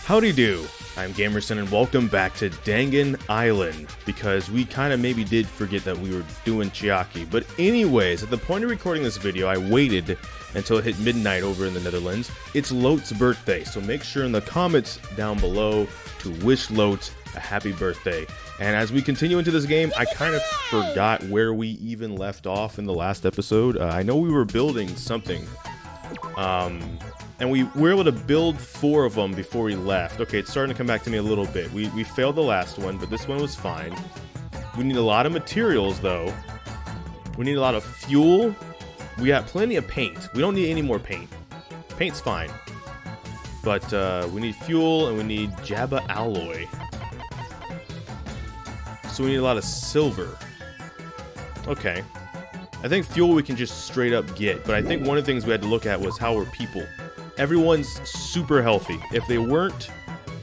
Howdy do, I'm Gamrison and welcome back to Dangan Island, because we kind of maybe did forget that we were doing Chiaki. But anyways, at the point of recording this video, I waited until it hit midnight over in the Netherlands. It's Lote's birthday, so make sure in the comments down below to wish Lote a happy birthday. And as we continue into this game, I kind of forgot where we even left off in the last episode. I know we were building something. And we were able to build 4 of them before we left. Okay, it's starting to come back to me a little bit. We failed the last one, but this one was fine. We need a lot of materials, though. We need a lot of fuel. We got plenty of paint. We don't need any more paint. Paint's fine. But we need fuel, and we need Jabba alloy. So we need a lot of silver. Okay. I think fuel we can just straight up get, but I think one of the things we had to look at was how are people. Everyone's super healthy. If they weren't,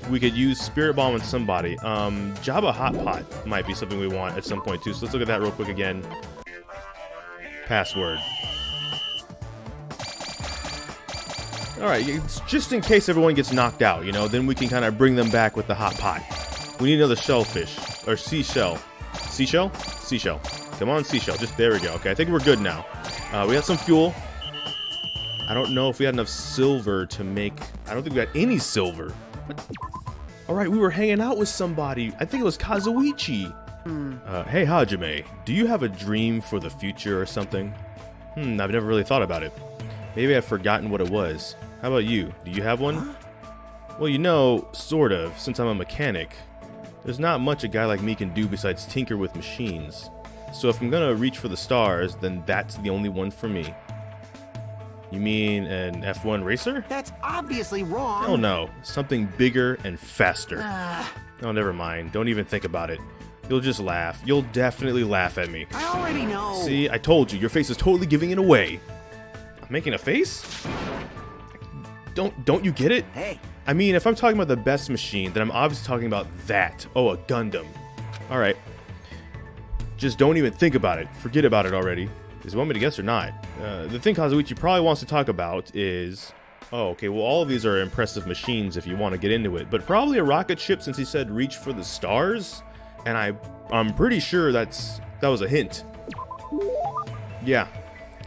we could use Spirit Bomb on somebody. Jabba Hot Pot might be something we want at some point too, so let's look at that real quick again. Password. Alright, just in case everyone gets knocked out, you know, then we can kind of bring them back with the hot pot. We need another shellfish, or seashell. Seashell? Seashell. Come on, seashell. Just, there we go. Okay, I think we're good now. We got some fuel. I don't know if we had enough silver to make... I don't think we got any silver. Alright, we were hanging out with somebody. I think it was Kazuichi. Hey, Hajime, do you have a dream for the future or something? I've never really thought about it. Maybe I've forgotten what it was. How about you? Do you have one? Well, you know, sort of, since I'm a mechanic. There's not much a guy like me can do besides tinker with machines. So if I'm gonna reach for the stars, then that's the only one for me. You mean an F1 racer? That's obviously wrong. Oh no, something bigger and faster. Oh, never mind. Don't even think about it. You'll just laugh. You'll definitely laugh at me. I already know. See, I told you. Your face is totally giving it away. I'm making a face? Don't you get it? Hey. I mean, if I'm talking about the best machine, then I'm obviously talking about that. Oh, a Gundam. All right. Just don't even think about it. Forget about it already. Does he want me to guess or not? The thing Kazuichi probably wants to talk about is... Oh, okay, well, all of these are impressive machines if you want to get into it. But probably a rocket ship, since he said reach for the stars. And I'm pretty sure that was a hint. Yeah.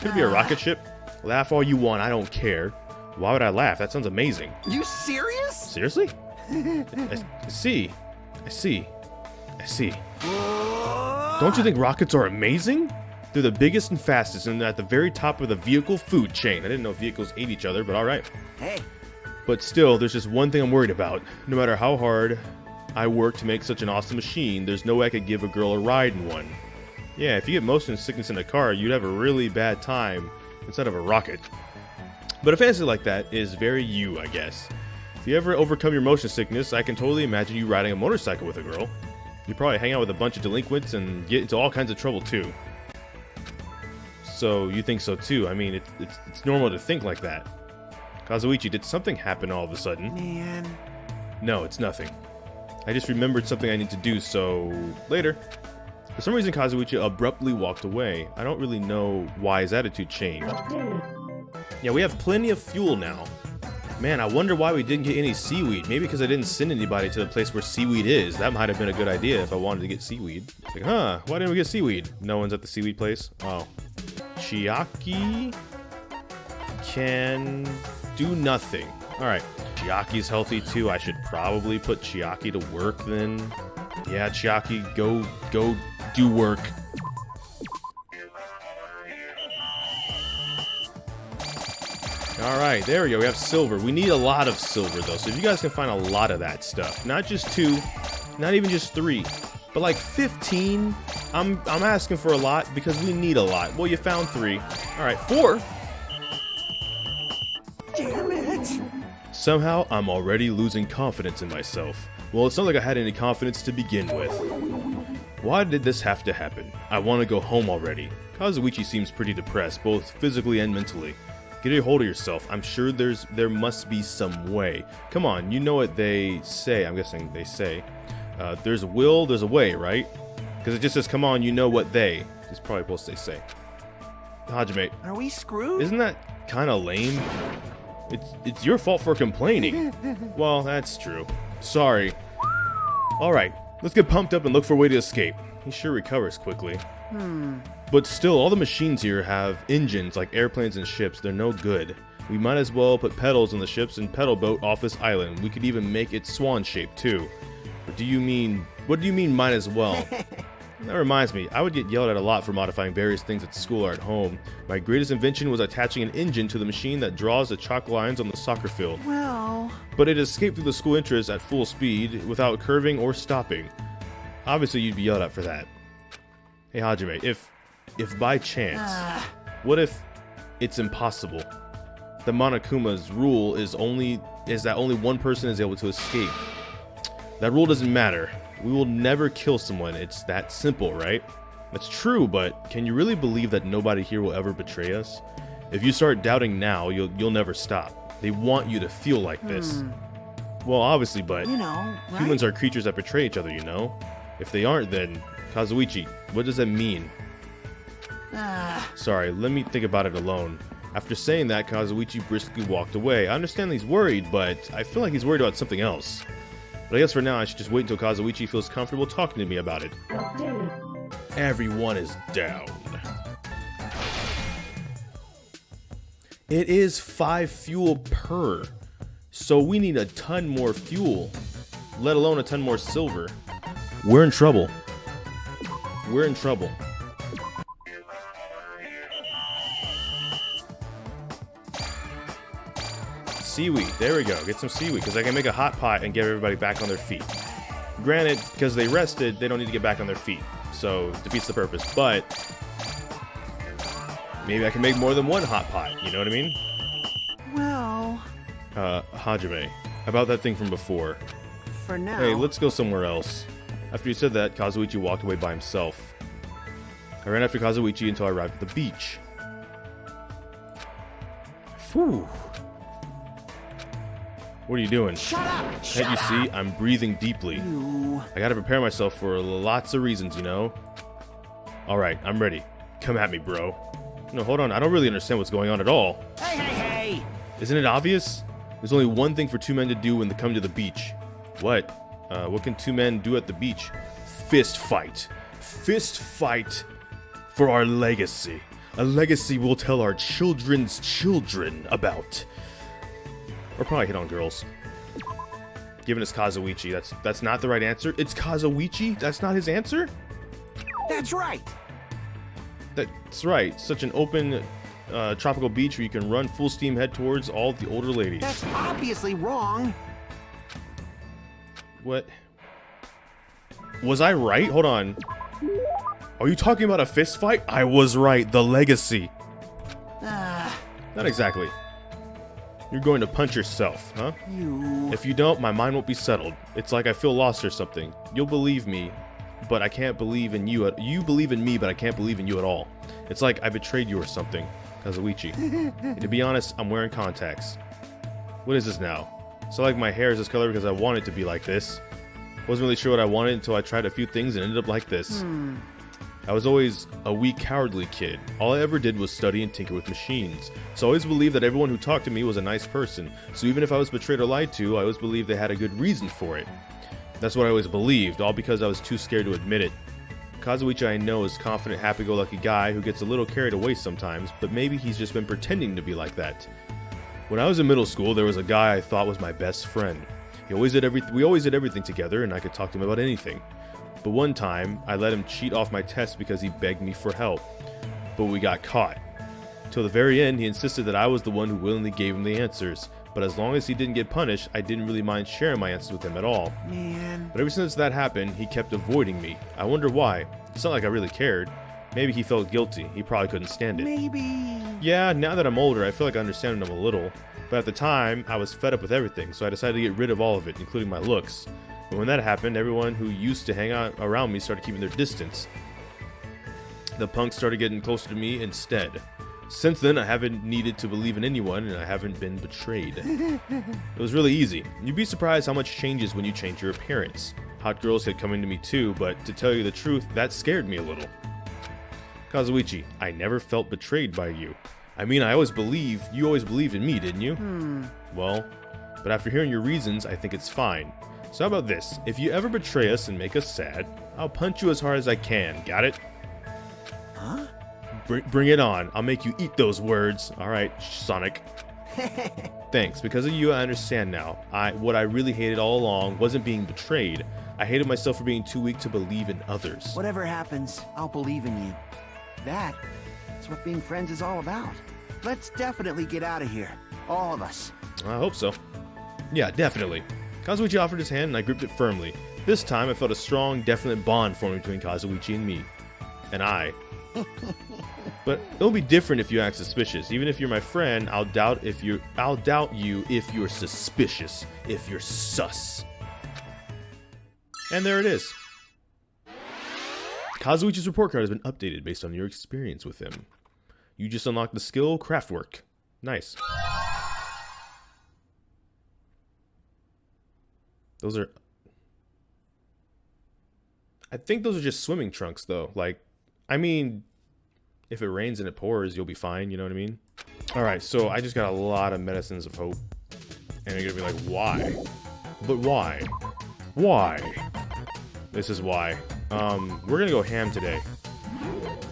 Could be a rocket ship. Laugh all you want, I don't care. Why would I laugh? That sounds amazing. You serious? Seriously? I see. Don't you think rockets are amazing? They're the biggest and fastest and at the very top of the vehicle food chain. I didn't know vehicles ate each other, but alright. Hey. But still, there's just one thing I'm worried about. No matter how hard I work to make such an awesome machine, there's no way I could give a girl a ride in one. Yeah, if you get motion sickness in a car, you'd have a really bad time instead of a rocket. But a fantasy like that is very you, I guess. If you ever overcome your motion sickness, I can totally imagine you riding a motorcycle with a girl. You'd probably hang out with a bunch of delinquents and get into all kinds of trouble too. So, you think so too. I mean, it's normal to think like that. Kazuichi, did something happen all of a sudden? Man. No, it's nothing. I just remembered something I need to do, so... Later. For some reason, Kazuichi abruptly walked away. I don't really know why his attitude changed. Yeah, we have plenty of fuel now. Man, I wonder why we didn't get any seaweed. Maybe because I didn't send anybody to the place where seaweed is. That might have been a good idea if I wanted to get seaweed. It's like, huh, why didn't we get seaweed? No one's at the seaweed place? Oh. Chiaki can do nothing. Alright. Chiaki's healthy too. I should probably put Chiaki to work then. Yeah, Chiaki, go do work. Alright, there we go. We have silver. We need a lot of silver, though. So if you guys can find a lot of that stuff. Not just 2, not even just 3, but like 15. I'm asking for a lot because we need a lot. Well, you found 3. Alright, 4. Damn it. Somehow, I'm already losing confidence in myself. Well, it's not like I had any confidence to begin with. Why did this have to happen? I want to go home already. Kazuichi seems pretty depressed, both physically and mentally. Get a hold of yourself. I'm sure there must be some way. Come on, you know what they say. I'm guessing they say. There's a will, there's a way, right? Because it just says, come on, you know what they. It's probably supposed to say. Hajime. Are we screwed? Isn't that kind of lame? It's your fault for complaining. Well, that's true. Sorry. Alright, let's get pumped up and look for a way to escape. He sure recovers quickly. But still, all the machines here have engines like airplanes and ships. They're no good. We might as well put pedals on the ships and pedal boat off this island. We could even make it swan shaped too. What do you mean might as well? That reminds me, I would get yelled at a lot for modifying various things at school or at home. My greatest invention was attaching an engine to the machine that draws the chalk lines on the soccer field. Well... But it escaped through the school entrance at full speed without curving or stopping. Obviously you'd be yelled at for that. Hey Hajime, if by chance, what if it's impossible? The Monokuma's rule is that only one person is able to escape. That rule doesn't matter. We will never kill someone. It's that simple, right? That's true, but can you really believe that nobody here will ever betray us? If you start doubting now, you'll never stop. They want you to feel like this. Well, obviously, but You know, right? humans are creatures that betray each other, you know? If they aren't, then Kazuichi, what does that mean? Sorry, let me think about it alone. After saying that, Kazuichi briskly walked away. I understand he's worried, but I feel like he's worried about something else. But I guess for now, I should just wait until Kazuichi feels comfortable talking to me about it. Everyone is down. It is 5 fuel per. So we need a ton more fuel. Let alone a ton more silver. We're in trouble. We're in trouble. Seaweed. There we go. Get some seaweed, because I can make a hot pot and get everybody back on their feet. Granted, because they rested, they don't need to get back on their feet. So, it defeats the purpose. But, maybe I can make more than one hot pot. You know what I mean? Well... Hajime. About that thing from before. For now... Hey, let's go somewhere else. After he said that, Kazuichi walked away by himself. I ran after Kazuichi until I arrived at the beach. Phew. What are you doing? Shut up! Can't you see? I'm breathing deeply. I gotta prepare myself for lots of reasons, you know? Alright, I'm ready. Come at me, bro. No, hold on. I don't really understand what's going on at all. Hey! Isn't it obvious? There's only one thing for two men to do when they come to the beach. What? What can two men do at the beach? Fist fight. Fist fight for our legacy. A legacy we'll tell our children's children about. Or probably hit on girls. Given it's Kazuichi, that's not the right answer. It's Kazuichi? That's not his answer? That's right! That's right. Such an open, tropical beach where you can run full steam head towards all the older ladies. That's obviously wrong! What? Was I right? Hold on. Are you talking about a fist fight? I was right. The legacy. Not exactly. You're going to punch yourself, huh? If you don't, my mind won't be settled. It's like I feel lost or something. You'll believe me, but I can't believe in you. You believe in me, but I can't believe in you at all. It's like I betrayed you or something, Kazuichi. And to be honest, I'm wearing contacts. What is this now? So like my hair is this color because I want it to be like this. Wasn't really sure what I wanted until I tried a few things and ended up like this. I was always a weak, cowardly kid. All I ever did was study and tinker with machines. So I always believed that everyone who talked to me was a nice person. So even if I was betrayed or lied to, I always believed they had a good reason for it. That's what I always believed, all because I was too scared to admit it. Kazuichi I know is a confident, happy-go-lucky guy who gets a little carried away sometimes, but maybe he's just been pretending to be like that. When I was in middle school, there was a guy I thought was my best friend. We always did everything together, and I could talk to him about anything. But one time, I let him cheat off my test because he begged me for help. But we got caught. Till the very end, he insisted that I was the one who willingly gave him the answers. But as long as he didn't get punished, I didn't really mind sharing my answers with him at all. Man. But ever since that happened, he kept avoiding me. I wonder why. It's not like I really cared. Maybe he felt guilty. He probably couldn't stand it. Maybe. Yeah, now that I'm older, I feel like I understand him a little. But at the time, I was fed up with everything, so I decided to get rid of all of it, including my looks. And when that happened, everyone who used to hang out around me started keeping their distance. The punks started getting closer to me instead. Since then, I haven't needed to believe in anyone, and I haven't been betrayed. It was really easy. You'd be surprised how much changes when you change your appearance. Hot girls kept coming to me too, but to tell you the truth, that scared me a little. Kazuichi, I never felt betrayed by you. I mean, you always believed in me, didn't you? Well, but after hearing your reasons, I think it's fine. So how about this? If you ever betray us and make us sad, I'll punch you as hard as I can. Got it? Huh? Bring it on. I'll make you eat those words. All right, Sonic. Thanks. Because of you, I understand now. What I really hated all along wasn't being betrayed. I hated myself for being too weak to believe in others. Whatever happens, I'll believe in you. That's what being friends is all about. Let's definitely get out of here. All of us. I hope so. Yeah, definitely. Kazuichi offered his hand and I gripped it firmly. This time I felt a strong, definite bond forming between Kazuichi and me. And I. But it'll be different if you act suspicious. Even if you're my friend, I'll doubt you if you're suspicious, if you're sus. And there it is. Kazuichi's report card has been updated based on your experience with him. You just unlocked the skill Craftwork. Nice. I think those are just swimming trunks, though. Like, I mean, if it rains and it pours, you'll be fine, you know what I mean? Alright, so I just got a lot of medicines of hope. And you're gonna be like, why? But why? Why? This is why. We're gonna go ham today.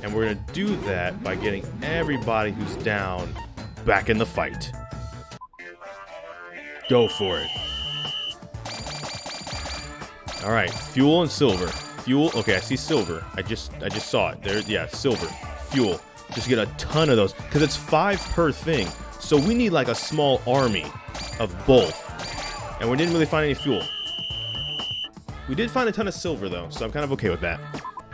And we're gonna do that by getting everybody who's down back in the fight. Go for it. Alright, fuel and silver. Fuel, okay, I see silver. I just saw it. There, yeah, silver. Fuel. Just get a ton of those. Because it's 5 per thing. So we need like a small army of both. And we didn't really find any fuel. We did find a ton of silver though, so I'm kind of okay with that.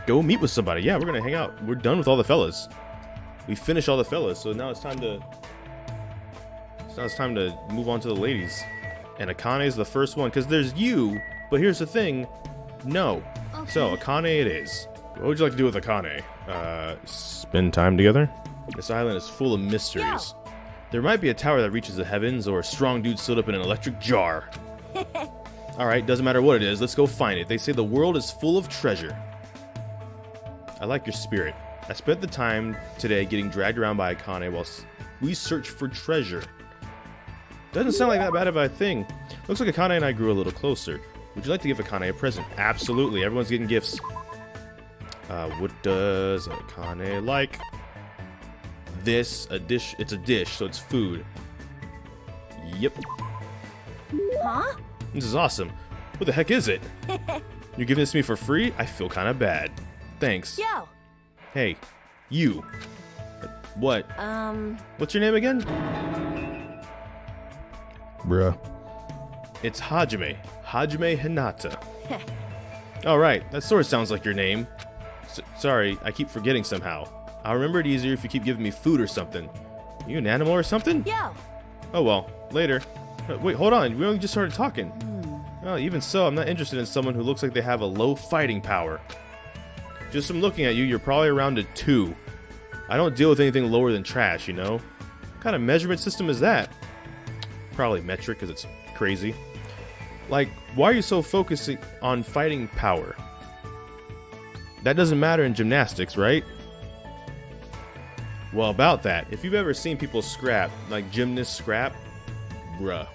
Go meet with somebody. Yeah, we're gonna hang out. We're done with all the fellas. We finished all the fellas, so now it's time to move on to the ladies. And Akane is the first one, because there's you, but here's the thing. No. Okay. So, Akane it is. What would you like to do with Akane? Spend time together? This island is full of mysteries. There might be a tower that reaches the heavens, or a strong dude stood up in an electric jar. Alright, doesn't matter what it is, let's go find it. They say the world is full of treasure. I like your spirit. I spent the time today getting dragged around by Akane while we search for treasure. Doesn't sound like that bad of a thing. Looks like Akane and I grew a little closer. Would you like to give Akane a present? Absolutely, everyone's getting gifts. What does Akane like? This, a dish, it's a dish, so it's food. Yep. Huh? This is awesome. What the heck is it? You're giving this to me for free? I feel kind of bad. Thanks. Yo. Hey, you. What? What's your name again? Bruh. It's Hajime. Hajime Hinata. Alright, that sort of sounds like your name. Sorry, I keep forgetting somehow. I'll remember it easier if you keep giving me food or something. You an animal or something? Yo. Oh well, later. Wait, hold on, we only just started talking. Well, even so, I'm not interested in someone who looks like they have a low fighting power. Just from looking at you, you're probably around a 2. I don't deal with anything lower than trash, you know? What kind of measurement system is that? Probably metric, because it's crazy. Like, why are you so focusing on fighting power? That doesn't matter in gymnastics, right? Well, about that, if you've ever seen people scrap, like gymnasts scrap, bruh.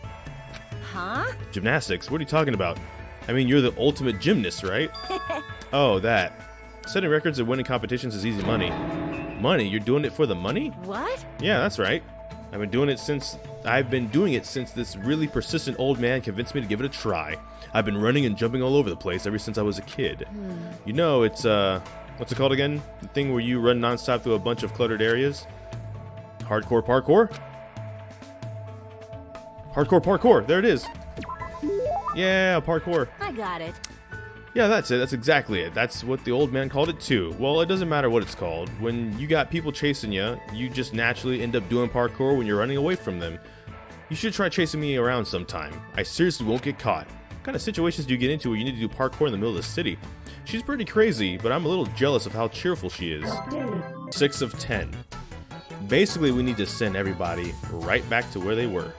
Huh? Gymnastics? What are you talking about? I mean, you're the ultimate gymnast, right? Oh, that. Setting records and winning competitions is easy money. Money? You're doing it for the money? What? Yeah, that's right. I've been doing it since this really persistent old man convinced me to give it a try. I've been running and jumping all over the place ever since I was a kid. You know, it's what's it called again? The thing where you run nonstop through a bunch of cluttered areas? Hardcore parkour? Hardcore parkour, there it is. Yeah, parkour. I got it. Yeah, that's it. That's exactly it. That's what the old man called it too. Well, it doesn't matter what it's called. When you got people chasing you, you just naturally end up doing parkour when you're running away from them. You should try chasing me around sometime. I seriously won't get caught. What kind of situations do you get into where you need to do parkour in the middle of the city? She's pretty crazy, but I'm a little jealous of how cheerful she is. 6 of 10. Basically, we need to send everybody right back to where they were.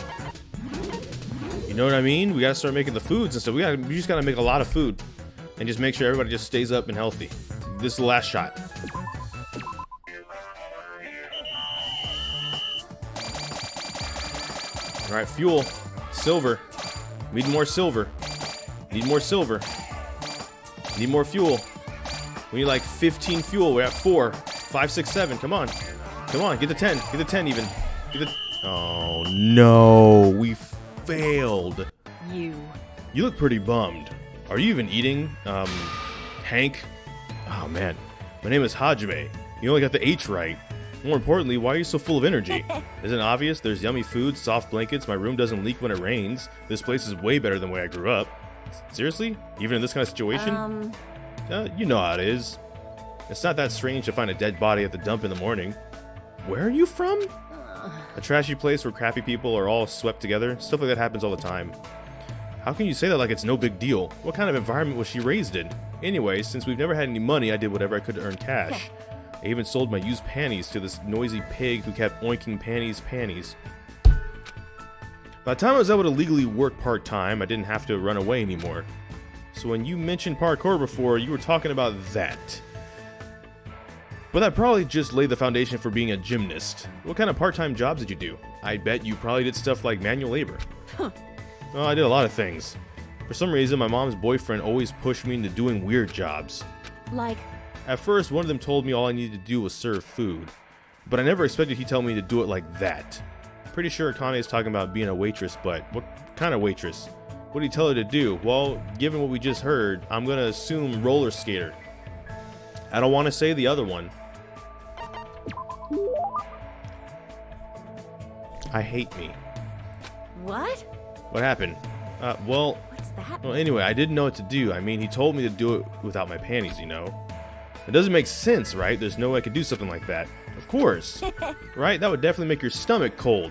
You know what I mean? We gotta start making the foods and stuff. We just gotta make a lot of food. And just make sure everybody just stays up and healthy. This is the last shot. Alright, fuel. Silver. We need more silver. Need more silver. Need more fuel. We need like 15 fuel. We're at 4. 5, 6, 7. Come on. Come on. Get the 10. Get the 10 even. Get the... Oh, no. We failed. You. You look pretty bummed. Are you even eating? Hank? Oh, man. My name is Hajime. You only got the H right. More importantly, why are you so full of energy? Isn't it obvious? There's yummy food, soft blankets, my room doesn't leak when it rains. This place is way better than the way I grew up. Seriously? Even in this kind of situation? You know how it is. It's not that strange to find a dead body at the dump in the morning. Where are you from? A trashy place where crappy people are all swept together. Stuff like that happens all the time. How can you say that like it's no big deal? What kind of environment was she raised in? Anyway, since we've never had any money, I did whatever I could to earn cash. I even sold my used panties to this noisy pig who kept oinking panties. By the time I was able to legally work part-time, I didn't have to run away anymore. So when you mentioned parkour before, you were talking about that. But that probably just laid the foundation for being a gymnast. What kind of part-time jobs did you do? I bet you probably did stuff like manual labor. Well, I did a lot of things. For some reason, my mom's boyfriend always pushed me into doing weird jobs. Like... At first, one of them told me all I needed to do was serve food, but I never expected he'd tell me to do it like that. Pretty sure Akane is talking about being a waitress, but what kind of waitress? What did he tell her to do? Well, given what we just heard, I'm gonna assume roller skater. I don't want to say the other one. I hate me. What? What happened? Well... What's that? Well, anyway, I didn't know what to do. I mean, he told me to do it without my panties, you know? It doesn't make sense, right? There's no way I could do something like that. Of course. Right? That would definitely make your stomach cold.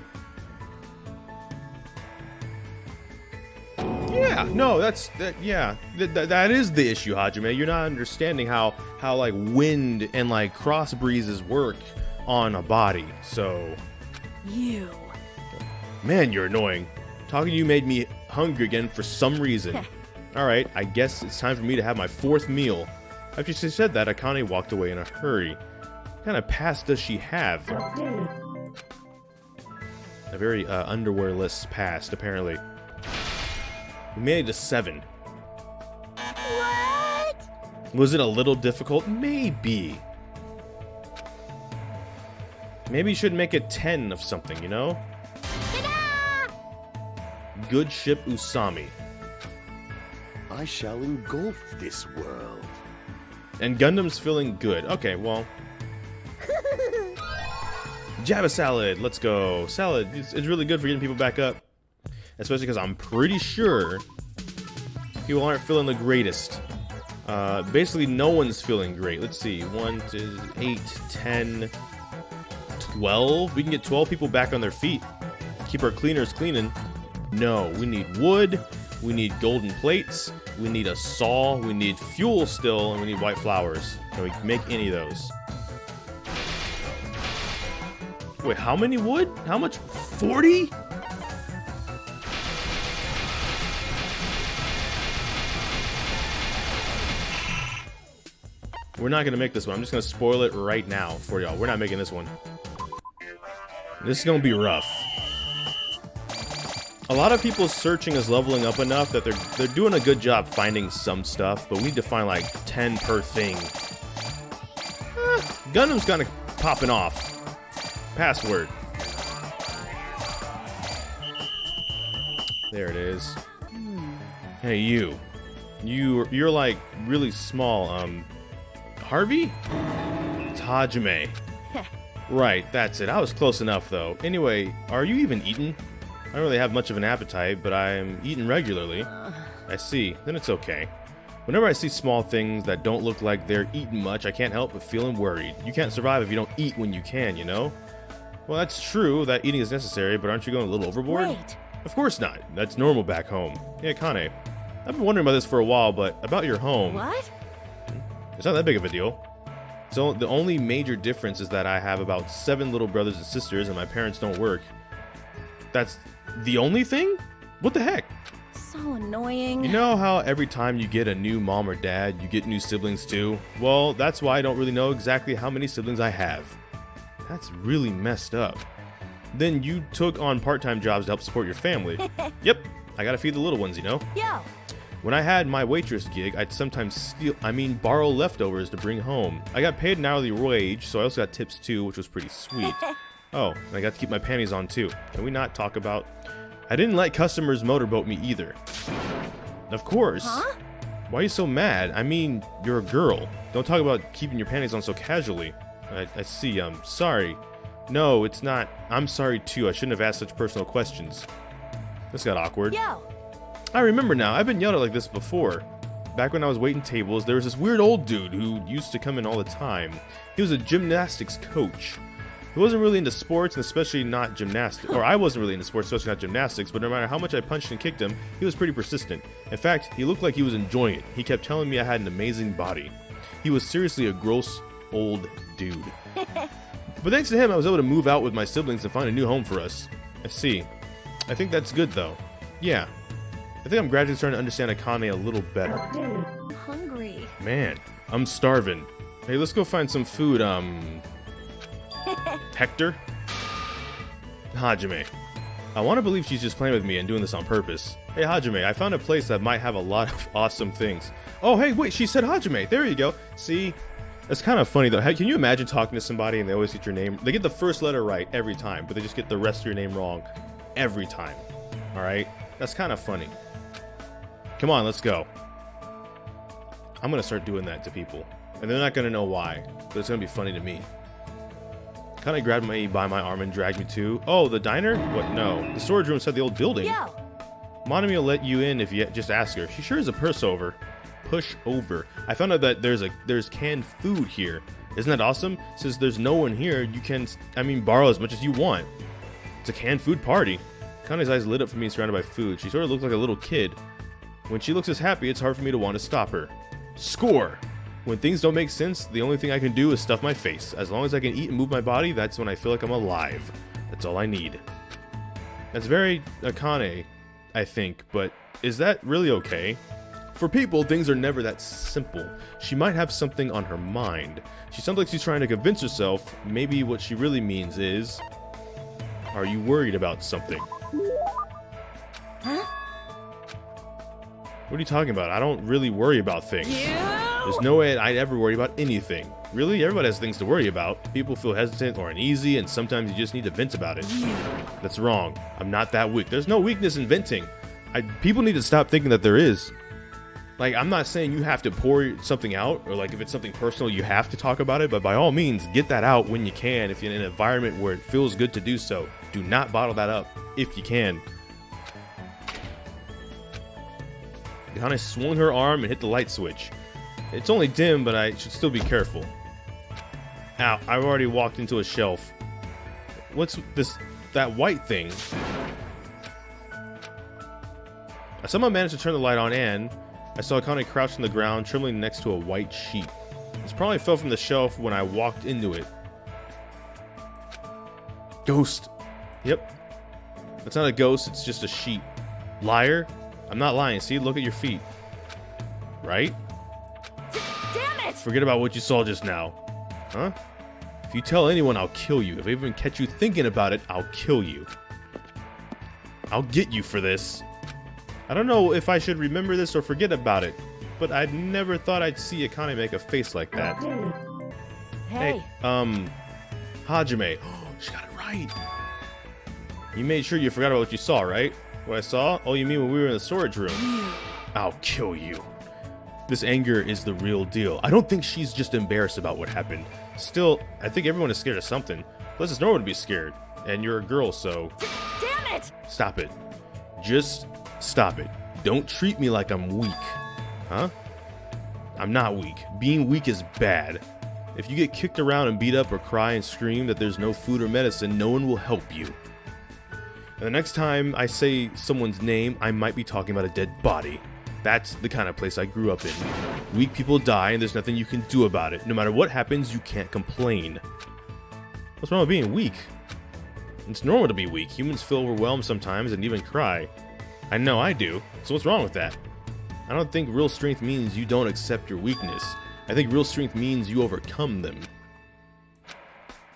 Yeah, no, that is the issue, Hajime. You're not understanding how like wind and like cross breezes work on a body. So, You. man, you're annoying. Talking to you made me hungry again for some reason. Alright, I guess it's time for me to have my 4th meal. After she said that, Akane walked away in a hurry. What kind of past does she have? A very underwearless past, apparently. We made it to 7. What? Was it a little difficult? Maybe. Maybe you should make it 10 of something, you know? Ta-da! Good ship Usami. I shall engulf this world. And Gundam's feeling good. Okay, well. Jabba salad. Let's go. Salad. It's really good for getting people back up. Especially because I'm pretty sure people aren't feeling the greatest. Basically, no one's feeling great. Let's see. 1, 2, 8, 10, 12. We can get 12 people back on their feet. Keep our cleaners cleaning. No, we need wood. We need golden plates. We need a saw. We need fuel still. And we need white flowers. Can we make any of those? Wait, how many wood? How much? 40? We're not going to make this one. I'm just going to spoil it right now for y'all. We're not making this one. This is going to be rough. A lot of people searching is leveling up enough that they're doing a good job finding some stuff, but we need to find like 10 per thing. Gundam's kind of popping off. Password. There it is. Hey, you. You're like really small. Harvey? It's Hajime. Right, that's it. I was close enough, though. Anyway, are you even eating? I don't really have much of an appetite, but I'm eating regularly. I see. Then it's okay. Whenever I see small things that don't look like they're eating much, I can't help but feeling worried. You can't survive if you don't eat when you can, you know? Well, that's true that eating is necessary, but aren't you going a little overboard? Wait. Of course not. That's normal back home. Yeah, Kane. I've been wondering about this for a while, but about your home. What? It's not that big of a deal. So the only major difference is that I have about 7 little brothers and sisters, and my parents don't work. That's the only thing? What the heck? So annoying. You know how every time you get a new mom or dad, you get new siblings too? Well, that's why I don't really know exactly how many siblings I have. That's really messed up. Then you took on part-time jobs to help support your family. Yep, I gotta feed the little ones, you know? Yo. When I had my waitress gig, I'd sometimes borrow leftovers to bring home. I got paid an hourly wage, so I also got tips too, which was pretty sweet. Oh, and I got to keep my panties on too. Can we not talk about... I didn't let customers motorboat me either. Of course. Huh? Why are you so mad? I mean, you're a girl. Don't talk about keeping your panties on so casually. I see, I'm sorry. No, it's not. I'm sorry too. I shouldn't have asked such personal questions. This got awkward. Yo. I remember now. I've been yelled at like this before. Back when I was waiting tables, there was this weird old dude who used to come in all the time. He was a gymnastics coach. He wasn't really into sports, and especially not gymnastics. Or I wasn't really into sports, especially not gymnastics, but no matter how much I punched and kicked him, he was pretty persistent. In fact, he looked like he was enjoying it. He kept telling me I had an amazing body. He was seriously a gross old dude. But thanks to him, I was able to move out with my siblings and find a new home for us. I see. I think that's good, though. Yeah. I think I'm gradually starting to understand Akane a little better. Hungry. Man, I'm starving. Hey, let's go find some food, Hector? Hajime. I want to believe she's just playing with me and doing this on purpose. Hey, Hajime, I found a place that might have a lot of awesome things. Oh, hey, wait, she said Hajime. There you go. See? It's kind of funny, though. Hey, can you imagine talking to somebody and they always get your name? They get the first letter right every time, but they just get the rest of your name wrong every time. All right? That's kind of funny. Come on, let's go. I'm going to start doing that to people. And they're not going to know why, but it's going to be funny to me. Kind of grabbed me by my arm and dragged me to... Oh, the diner? What? No. The storage room inside the old building. Yo. Monami will let you in if you just ask her. She sure is a pushover. I found out that there's canned food here. Isn't that awesome? Since there's no one here, you can, borrow as much as you want. It's a canned food party. Kane's eyes lit up for me surrounded by food. She sort of looks like a little kid. When she looks as happy, it's hard for me to want to stop her. Score! When things don't make sense, the only thing I can do is stuff my face. As long as I can eat and move my body, that's when I feel like I'm alive. That's all I need. That's very Akane, I think, but is that really okay? For people, things are never that simple. She might have something on her mind. She sounds like she's trying to convince herself. Maybe what she really means is, are you worried about something? Huh? What are you talking about? I don't really worry about things. You? There's no way I'd ever worry about anything. Really? Everybody has things to worry about. People feel hesitant or uneasy, and sometimes you just need to vent about it. That's wrong. I'm not that weak. There's no weakness in venting. People need to stop thinking that there is. Like, I'm not saying you have to pour something out, or like if it's something personal, you have to talk about it, but by all means, get that out when you can. If you're in an environment where it feels good to do so, do not bottle that up if you can. Akane swung her arm and hit the light switch. It's only dim, but I should still be careful. Ow, I've already walked into a shelf. What's that white thing? I somehow managed to turn the light on, and I saw Akane crouched on the ground, trembling next to a white sheet. This probably fell from the shelf when I walked into it. Ghost. Yep. That's not a ghost, it's just a sheet. Liar? I'm not lying. See, look at your feet. Right? Damn it! Forget about what you saw just now. Huh? If you tell anyone, I'll kill you. If I even catch you thinking about it, I'll kill you. I'll get you for this. I don't know if I should remember this or forget about it, but I never thought I'd see Akane make a face like that. Hey. Hajime. Oh, she got it right. You made sure you forgot about what you saw, right? What I saw? Oh, you mean when we were in the storage room? I'll kill you. This anger is the real deal. I don't think she's just embarrassed about what happened. Still, I think everyone is scared of something. Plus, it's normal to be scared. And you're a girl, so... Damn it! Stop it. Just stop it. Don't treat me like I'm weak. Huh? I'm not weak. Being weak is bad. If you get kicked around and beat up or cry and scream that there's no food or medicine, no one will help you. And the next time I say someone's name, I might be talking about a dead body. That's the kind of place I grew up in. Weak people die and there's nothing you can do about it. No matter what happens, you can't complain. What's wrong with being weak? It's normal to be weak. Humans feel overwhelmed sometimes and even cry. I know I do. So what's wrong with that? I don't think real strength means you don't accept your weakness. I think real strength means you overcome them.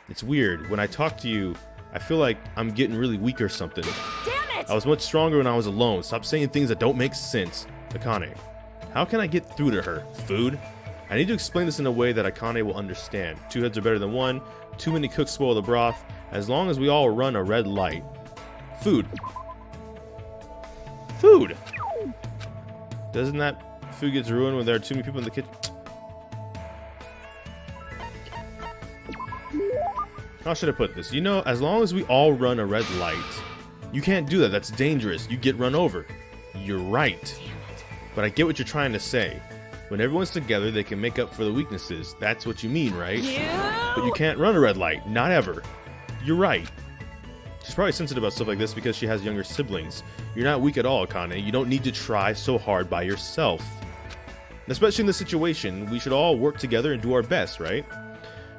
It's weird. When I talk to you, I feel like I'm getting really weak or something. Damn it! I was much stronger when I was alone. Stop saying things that don't make sense. Akane, how can I get through to her? Food? I need to explain this in a way that Akane will understand. 2 heads are better than 1. Too many cooks spoil the broth. As long as we all run a red light. Food. Food! Doesn't that food get ruined when there are too many people in the kitchen? How should I put this? You know, as long as we all run a red light. You can't do that. That's dangerous. You get run over. You're right. But I get what you're trying to say. When everyone's together, they can make up for the weaknesses. That's what you mean, right? But you can't run a red light. Not ever. You're right. She's probably sensitive about stuff like this because she has younger siblings. You're not weak at all, Akane. You don't need to try so hard by yourself. Especially in this situation, we should all work together and do our best, right?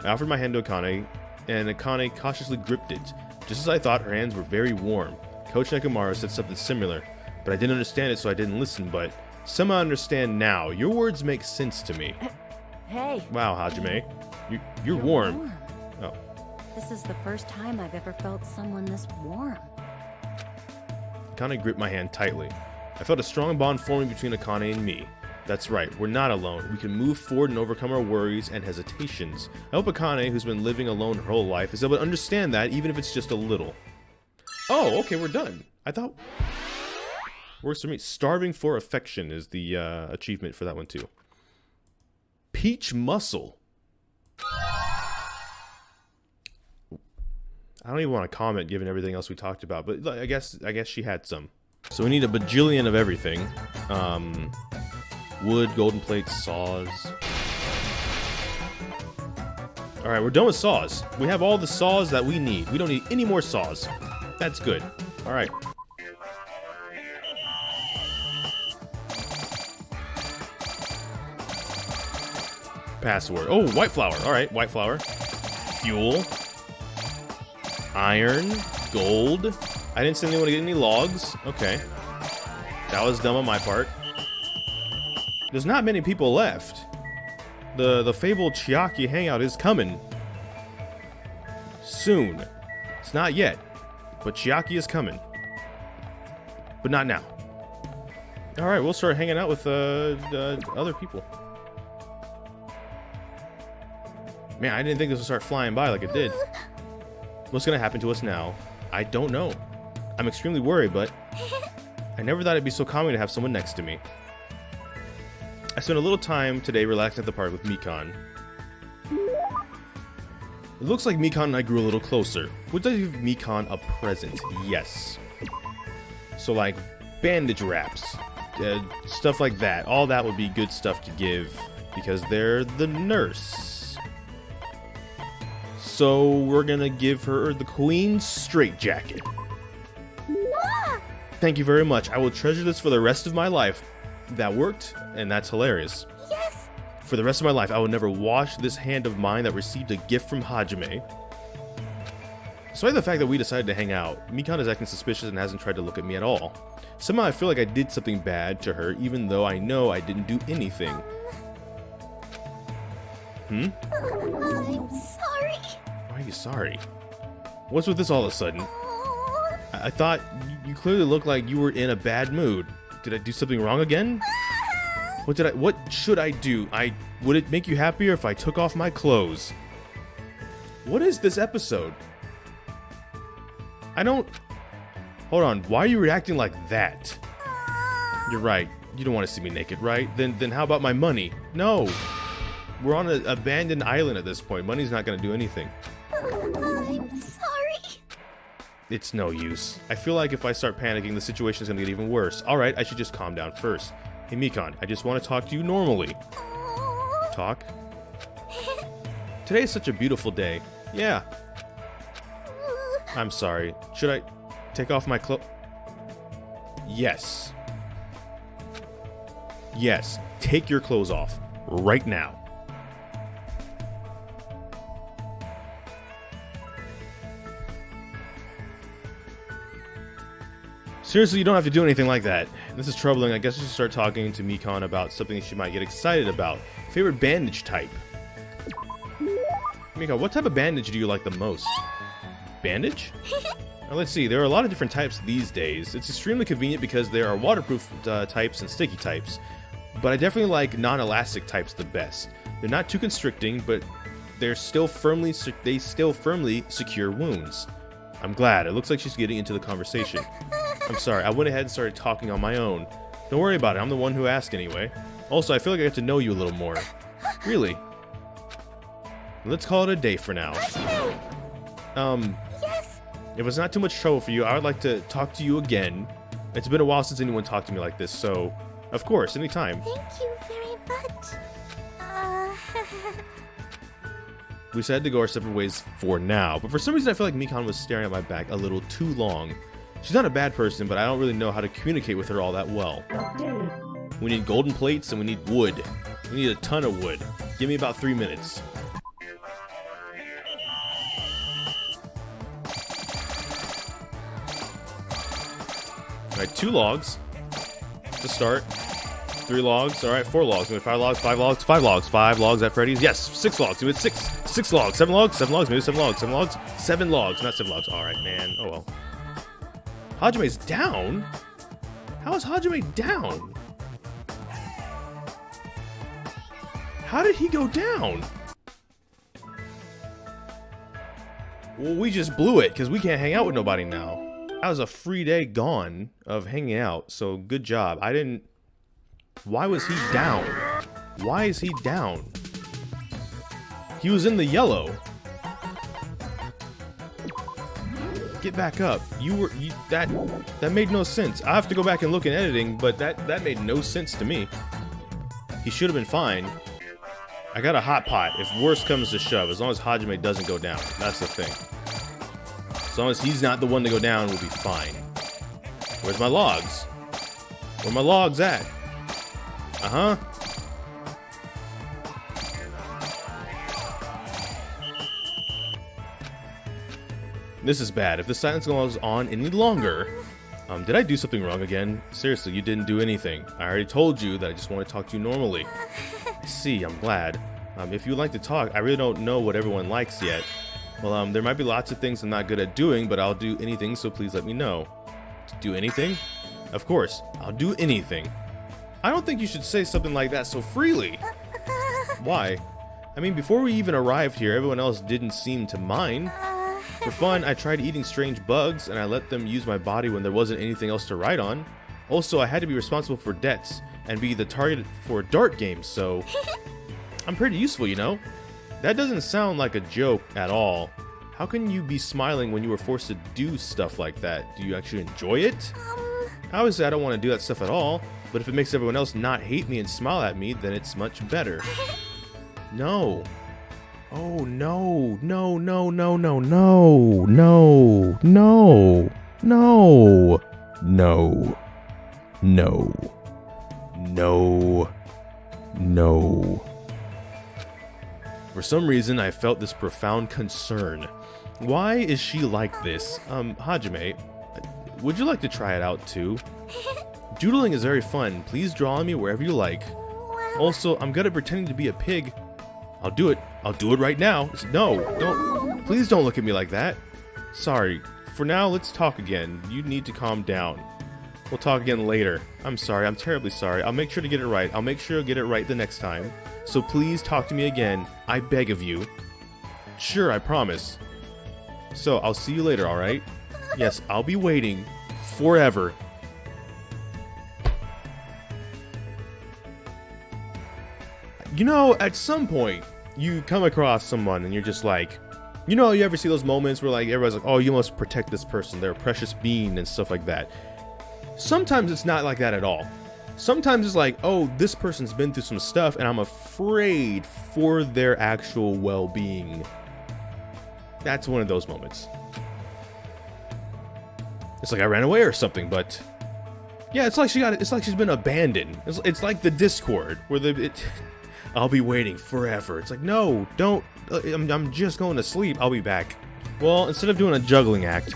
I offered my hand to Akane, and Akane cautiously gripped it. Just as I thought, her hands were very warm. Coach Nekomaru said something similar, but I didn't understand it, so I didn't listen, but somehow I understand now. Your words make sense to me. Hey. Wow, Hajime. You're warm. Oh. This is the first time I've ever felt someone this warm. Akane gripped my hand tightly. I felt a strong bond forming between Akane and me. That's right, we're not alone. We can move forward and overcome our worries and hesitations. I hope Akane, who's been living alone her whole life, is able to understand that, even if it's just a little. Oh, okay, we're done. I thought... Works for me. Starving for affection is the achievement for that one, too. Peach muscle. I don't even want to comment given everything else we talked about, but I guess she had some. So we need a bajillion of everything. Wood, golden plates, saws. Alright, we're done with saws. We have all the saws that we need. We don't need any more saws. That's good. Alright. Password. Oh, white flour. Alright, white flour. Fuel. Iron. Gold. I didn't send anyone to get any logs. Okay. That was dumb on my part. There's not many people left. The fabled Chiaki hangout is coming. Soon. It's not yet. But Chiaki is coming. But not now. Alright, we'll start hanging out with other people. Man, I didn't think this would start flying by like it did. What's gonna happen to us now? I don't know. I'm extremely worried, but I never thought it'd be so calming to have someone next to me. I spent a little time today relaxing at the park with Mikan. It looks like Mikan and I grew a little closer. Would I give Mikan a present? Yes. So like bandage wraps, stuff like that. All that would be good stuff to give because they're the nurse. So we're gonna give her the Queen's straitjacket. Thank you very much. I will treasure this for the rest of my life. That worked, and that's hilarious. Yes! For the rest of my life, I will never wash this hand of mine that received a gift from Hajime. Despite the fact that we decided to hang out, Mikan is acting suspicious and hasn't tried to look at me at all. Somehow I feel like I did something bad to her, even though I know I didn't do anything. I'm sorry. Why are you sorry? What's with this all of a sudden? I thought you clearly looked like you were in a bad mood. Did I do something wrong again? What should I do? Would it make you happier if I took off my clothes? What is this episode? Hold on, why are you reacting like that? You're right. You don't want to see me naked, right? Then how about my money? No. We're on an abandoned island at this point. Money's not going to do anything. I'm sorry. It's no use. I feel like if I start panicking, the situation's going to get even worse. Alright, I should just calm down first. Hey Mikan, I just want to talk to you normally. Talk? Today is such a beautiful day. Yeah. I'm sorry. Should I take off my clothes? Yes. Yes. Take your clothes off. Right now. Seriously, you don't have to do anything like that. This is troubling. I guess I should start talking to Mikan about something she might get excited about. Favorite bandage type? Mikan, what type of bandage do you like the most? Bandage? Now, let's see, there are a lot of different types these days. It's extremely convenient because there are waterproof types and sticky types. But I definitely like non-elastic types the best. They're not too constricting, but they still firmly secure wounds. I'm glad. It looks like she's getting into the conversation. I'm sorry, I went ahead and started talking on my own. Don't worry about it, I'm the one who asked anyway. Also, I feel like I got to know you a little more. Really? Let's call it a day for now. Yes. If it's not too much trouble for you, I would like to talk to you again. It's been a while since anyone talked to me like this, so of course, anytime. Thank you very much. We decided to go our separate ways for now, but for some reason I feel like Mikan was staring at my back a little too long. She's not a bad person, but I don't really know how to communicate with her all that well. We need golden plates and we need wood. We need a ton of wood. Give me about 3 minutes. Alright, 2 logs to start. 3 logs. Alright, 4 logs. We have 5 logs, 5 logs, 5 logs. 5 logs at Freddy's. Yes, 6 logs. We had 6 logs. 7 logs. 7 logs. Maybe 7 logs. 7 logs. 7 logs. Not 7 logs. Alright, man. Oh well. Hajime's down? How is Hajime down? How did he go down? Well, we just blew it because we can't hang out with nobody now. That was a free day gone of hanging out, so good job. I didn't... Why was he down? Why is he down? He was in the yellow. Get back up. That made no sense. I have to go back and look in editing, but that made no sense to me. He should have been fine. I got a hot pot if worse comes to shove, as long as Hajime doesn't go down. That's the thing. As long as he's not the one to go down, we'll be fine. Where's my logs? Where my logs at? Uh-huh. This is bad. If the silence goes on any longer... did I do something wrong again? Seriously, you didn't do anything. I already told you that I just want to talk to you normally. I see, I'm glad. If you'd like to talk, I really don't know what everyone likes yet. Well, there might be lots of things I'm not good at doing, but I'll do anything, so please let me know. Do anything? Of course, I'll do anything. I don't think you should say something like that so freely. Why? I mean, before we even arrived here, everyone else didn't seem to mind. For fun, I tried eating strange bugs, and I let them use my body when there wasn't anything else to write on. Also, I had to be responsible for debts, and be the target for dart games, so... I'm pretty useful, you know? That doesn't sound like a joke at all. How can you be smiling when you were forced to do stuff like that? Do you actually enjoy it? Obviously, I don't want to do that stuff at all, but if it makes everyone else not hate me and smile at me, then it's much better. No. Oh, no. No, no, no, no, no. No. No. No. No. No. No. No. For some reason, I felt this profound concern. Why is she like this? Hajime, would you like to try it out too? Doodling is very fun. Please draw on me wherever you like. Also, I'm good at pretending to be a pig. I'll do it. I'll do it right now. No, don't. Please don't look at me like that. Sorry. For now, let's talk again. You need to calm down. We'll talk again later. I'm sorry. I'm terribly sorry. I'll make sure to get it right. I'll make sure to get it right the next time. So please talk to me again. I beg of you. Sure, I promise. So, I'll see you later, alright? Yes, I'll be waiting. Forever. You know, at some point, you come across someone and you're just like... You know, you ever see those moments where like everybody's like, oh, you must protect this person. They're a precious being and stuff like that. Sometimes it's not like that at all. Sometimes it's like, oh, this person's been through some stuff and I'm afraid for their actual well-being. That's one of those moments. It's like I ran away or something, but yeah, it's like she's been abandoned. It's like the Discord where I'll be waiting forever. It's like, no, don't. I'm just going to sleep. I'll be back. Well, instead of doing a juggling act,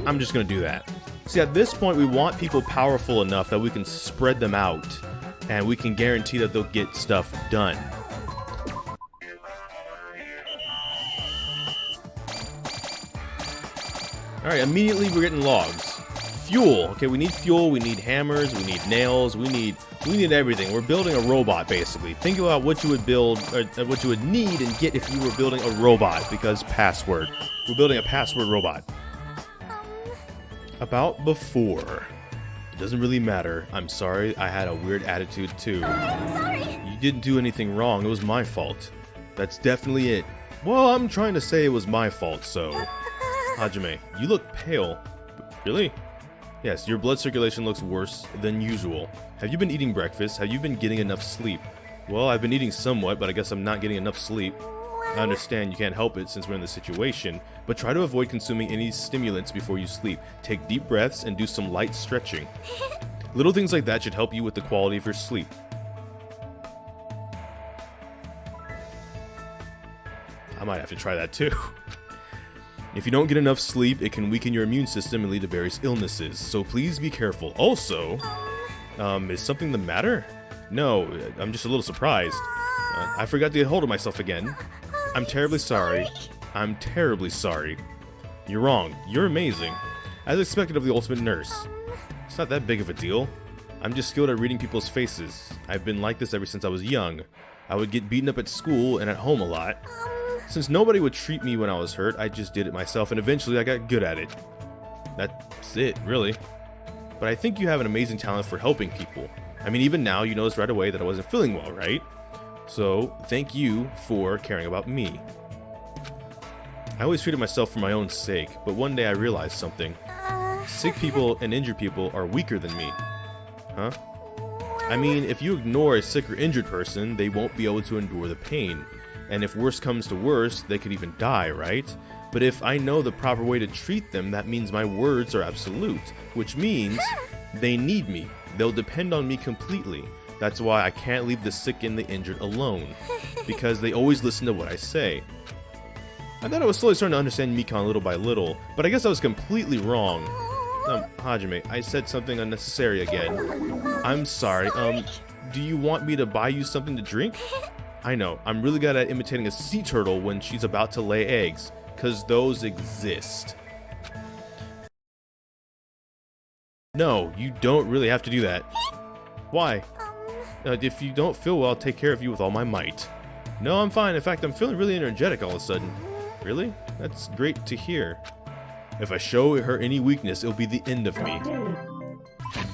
I'm just gonna do that. See, at this point, we want people powerful enough that we can spread them out, and we can guarantee that they'll get stuff done. Alright, immediately we're getting logs. Fuel. Okay, we need fuel, we need hammers, we need nails, we need everything. We're building a robot, basically. Think about what you would build, or what you would need and get if you were building a robot, because password. We're building a password robot. About before. It doesn't really matter. I'm sorry, I had a weird attitude too. I'm sorry. You didn't do anything wrong, it was my fault. That's definitely it. Well, I'm trying to say it was my fault, so... Hajime, you look pale. Really? Yes, your blood circulation looks worse than usual. Have you been eating breakfast? Have you been getting enough sleep? Well, I've been eating somewhat, but I guess I'm not getting enough sleep. I understand you can't help it since we're in this situation, but try to avoid consuming any stimulants before you sleep. Take deep breaths and do some light stretching. Little things like that should help you with the quality of your sleep. I might have to try that too. If you don't get enough sleep, it can weaken your immune system and lead to various illnesses, so please be careful. Also, is something the matter? No, I'm just a little surprised. I forgot to get hold of myself again. I'm terribly sorry. I'm terribly sorry. You're wrong. You're amazing. As expected of the ultimate nurse. It's not that big of a deal. I'm just skilled at reading people's faces. I've been like this ever since I was young. I would get beaten up at school and at home a lot. Since nobody would treat me when I was hurt, I just did it myself, and eventually I got good at it. That's it, really. But I think you have an amazing talent for helping people. I mean, even now, you noticed right away that I wasn't feeling well, right? So, thank you for caring about me. I always treated myself for my own sake, but one day I realized something. Sick people and injured people are weaker than me. Huh? I mean, if you ignore a sick or injured person, they won't be able to endure the pain. And if worse comes to worse, they could even die, right? But if I know the proper way to treat them, that means my words are absolute, which means they need me. They'll depend on me completely. That's why I can't leave the sick and the injured alone, because they always listen to what I say. I thought I was slowly starting to understand Mikan little by little, but I guess I was completely wrong. Hajime, I said something unnecessary again. I'm sorry, do you want me to buy you something to drink? I know, I'm really good at imitating a sea turtle when she's about to lay eggs, cause those exist. No, you don't really have to do that. Why? If you don't feel well, I'll take care of you with all my might. No, I'm fine. In fact, I'm feeling really energetic all of a sudden. Really? That's great to hear. If I show her any weakness, it'll be the end of me.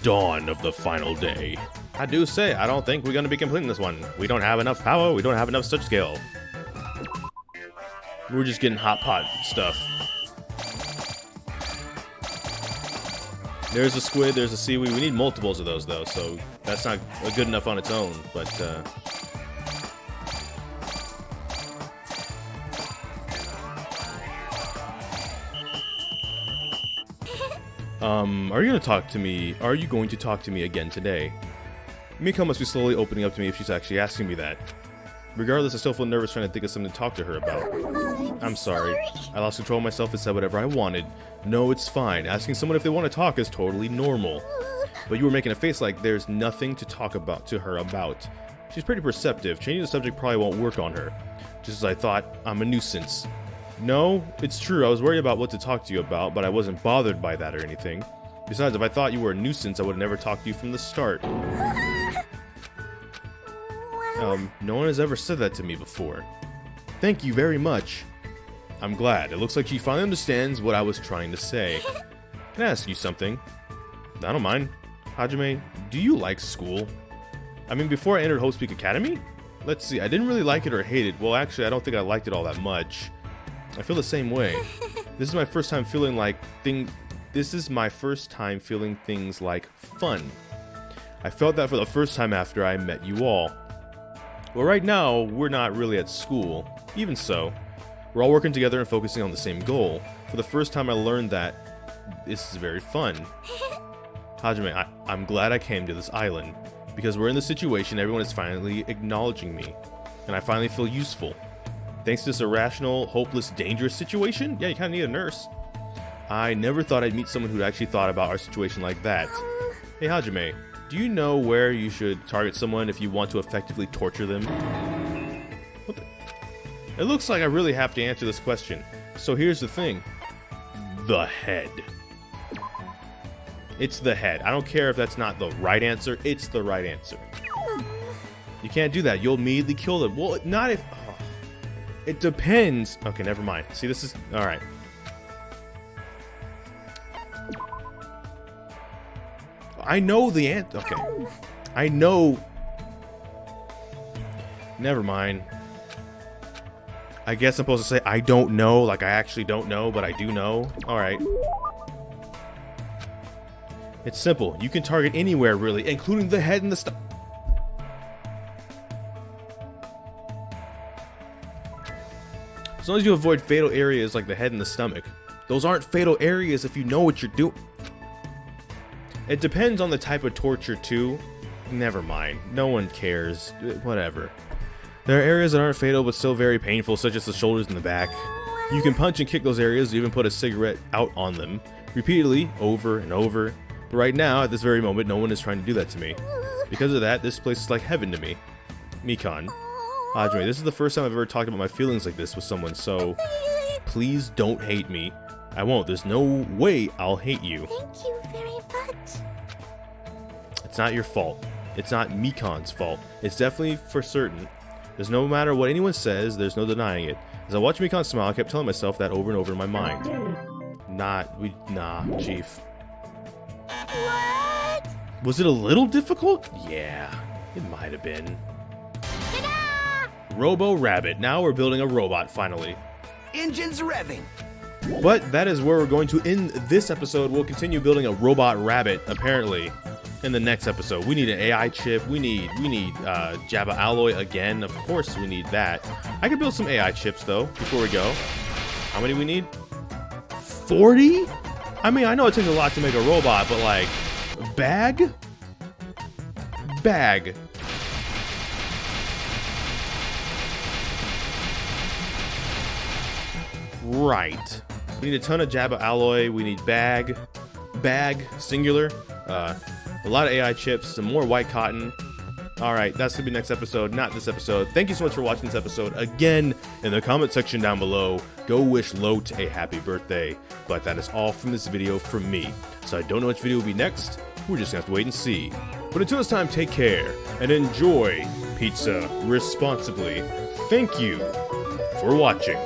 Dawn of the final day. I do say, I don't think we're going to be completing this one. We don't have enough power, we don't have enough such skill. We're just getting hot pot stuff. There's a squid, there's a seaweed. We need multiples of those, though, so that's not good enough on its own, but, are you going to talk to me? Are you going to talk to me again today? Miko must be slowly opening up to me if she's actually asking me that. Regardless, I still feel nervous trying to think of something to talk to her about. I'm sorry. I lost control of myself and said whatever I wanted. No, it's fine. Asking someone if they want to talk is totally normal. But you were making a face like there's nothing to talk about to her about. She's pretty perceptive. Changing the subject probably won't work on her. Just as I thought, I'm a nuisance. No, it's true. I was worried about what to talk to you about, but I wasn't bothered by that or anything. Besides, if I thought you were a nuisance, I would have never talked to you from the start. No one has ever said that to me before. Thank you very much. I'm glad. It looks like she finally understands what I was trying to say. Can I ask you something? I don't mind. Hajime, do you like school? I mean, before I entered Hope Speak Academy? Let's see, I didn't really like it or hate it. Well, actually, I don't think I liked it all that much. I feel the same way. This is my first time feeling things like fun. I felt that for the first time after I met you all. Well, right now, we're not really at school. Even so, we're all working together and focusing on the same goal. For the first time, I learned that this is very fun. Hajime, I'm glad I came to this island. Because we're in this situation, everyone is finally acknowledging me. And I finally feel useful. Thanks to this irrational, hopeless, dangerous situation? Yeah, you kind of need a nurse. I never thought I'd meet someone who'd actually thought about our situation like that. Hey, Hajime, do you know where you should target someone if you want to effectively torture them? What the? It looks like I really have to answer this question. So here's the thing. the head. It's the head. I don't care if that's not the right answer. It's the right answer. You can't do that. You'll immediately kill them. Well, not if... Oh, it depends. Okay, never mind. See, this is... All right. I know the answer. Okay. I know... Never mind. I guess I'm supposed to say I don't know. Like, I actually don't know, but I do know. All right. It's simple. You can target anywhere, really, including the head and the stuff. As long as you avoid fatal areas like the head and the stomach. Those aren't fatal areas if you know what you're doing. It depends on the type of torture, too. Never mind. No one cares. Whatever. There are areas that aren't fatal but still very painful, such as the shoulders and the back. You can punch and kick those areas, even put a cigarette out on them, repeatedly, over and over. But right now, at this very moment, no one is trying to do that to me. Because of that, this place is like heaven to me. Mikan. Hajime, this is the first time I've ever talked about my feelings like this with someone, so please don't hate me. I won't. There's no way I'll hate you. Thank you very much. It's not your fault. It's not Mikan's fault. It's definitely for certain. There's no matter what anyone says, there's no denying it. As I watched Mikan smile, I kept telling myself that over and over in my mind. Nah, Chief. What? Was it a little difficult? Yeah, it might have been. Robo Rabbit. Now we're building a robot, finally. Engines revving. But that is where we're going to end this episode. We'll continue building a robot rabbit, apparently, in the next episode. We need an AI chip. We need Jabba alloy again. Of course we need that. I could build some AI chips, though, before we go. How many we need? 40? I mean, I know it takes a lot to make a robot, but like, bag? Bag. Right. We need a ton of Jabba alloy. We need bag, singular. A lot of AI chips, some more white cotton. All right, that's gonna be next episode, not this episode. Thank you so much for watching this episode. Again, in the comment section down below, go wish Lote a happy birthday. But that is all from this video from me. So I don't know which video will be next. We're just gonna have to wait and see. But until this time, take care and enjoy pizza responsibly. Thank you for watching.